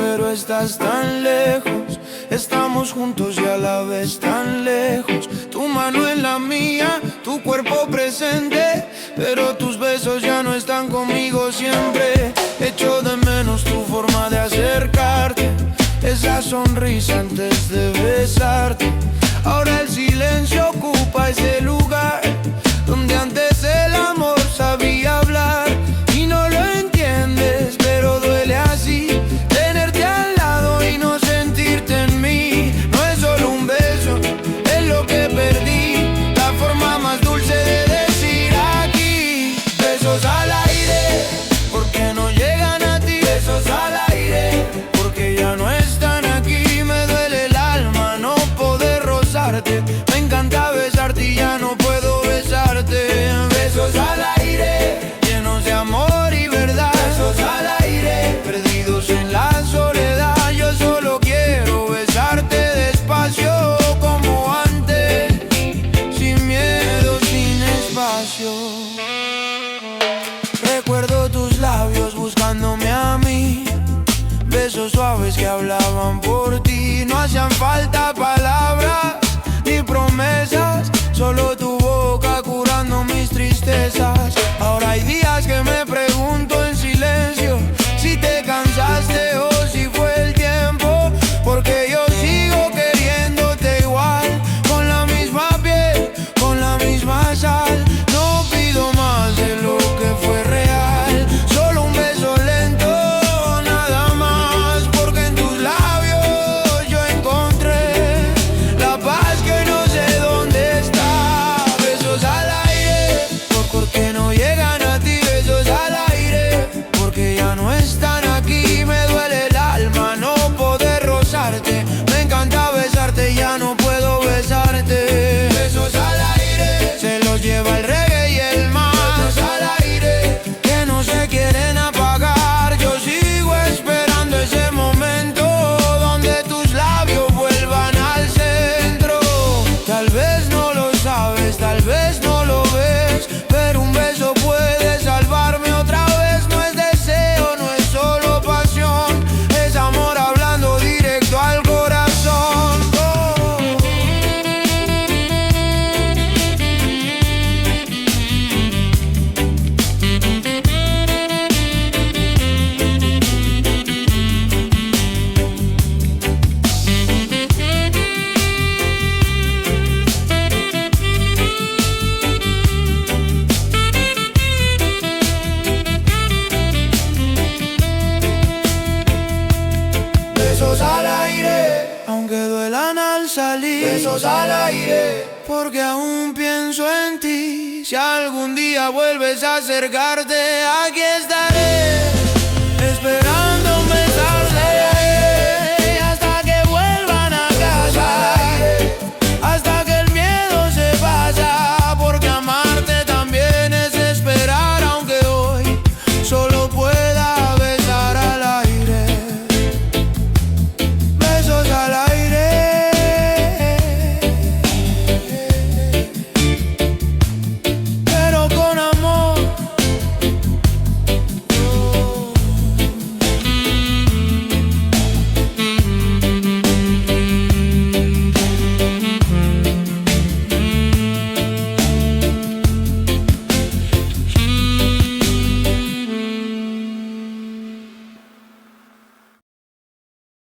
pero estás tan lejos. Estamos juntos y a la vez tan lejos. Tu mano en la mía, tu cuerpo presente, pero tus besos ya no están conmigo siempre. Echo de menos tu forma de acercarte, esa sonrisa antes de besarte. Ahora el silencio ocupa ese lugar donde antes el amor sabía hablar. Y no lo entiendes, pero duele así tenerte al lado y no sentirte en mí. No es solo un beso, es lo que perdí, la forma más dulce de decir aquí. Besos al aire, porque no llegan a ti. Besos al aire, porque ya no están aquí. Me duele el alma no poder rozarte. Me encanta besarte y ya no puedo besarte. Besos al aire, llenos de amor y verdad. Besos al aire, perdidos en la soledad. Yo solo quiero besarte despacio como antes, sin miedo, sin espacio. Recuerdo tus labios buscándome a mí, besos suaves que hablaban por ti. No hacían falta palabras ni promesas, solo tu boca curando mis tristezas. Ahora hay días que me pregunto en silencio si te cansaste o si fue el tiempo, porque yo sigo queriéndote igual, con la misma piel, con la misma sal. No pido más de lo que fue real, solo un beso lento, nada más, porque en tus labios yo encontré la paz que no sé dónde está. Besos al aire, porque no llegan a ti. Besos al aire, porque ya no están aquí. Me duele el alma no poder rozarte. Me encanta besarte, ya no puedo besarte. Besos al aire, se los lleva el reggae y el mar. Besos al aire, que no se quieren apagar. Yo sigo esperando ese momento donde tus labios vuelvan al centro. Tal vez no lo sabes, tal vez no lo ves, pero un beso puede salvarme otra vez. No es deseo, no es solo pasión, es amor hablando directo al corazón. Oh. Besos al aire, aunque duelan al salir. Besos al aire, porque aún pienso en ti. Si algún día vuelves a acercarte, aquí estaré esperando.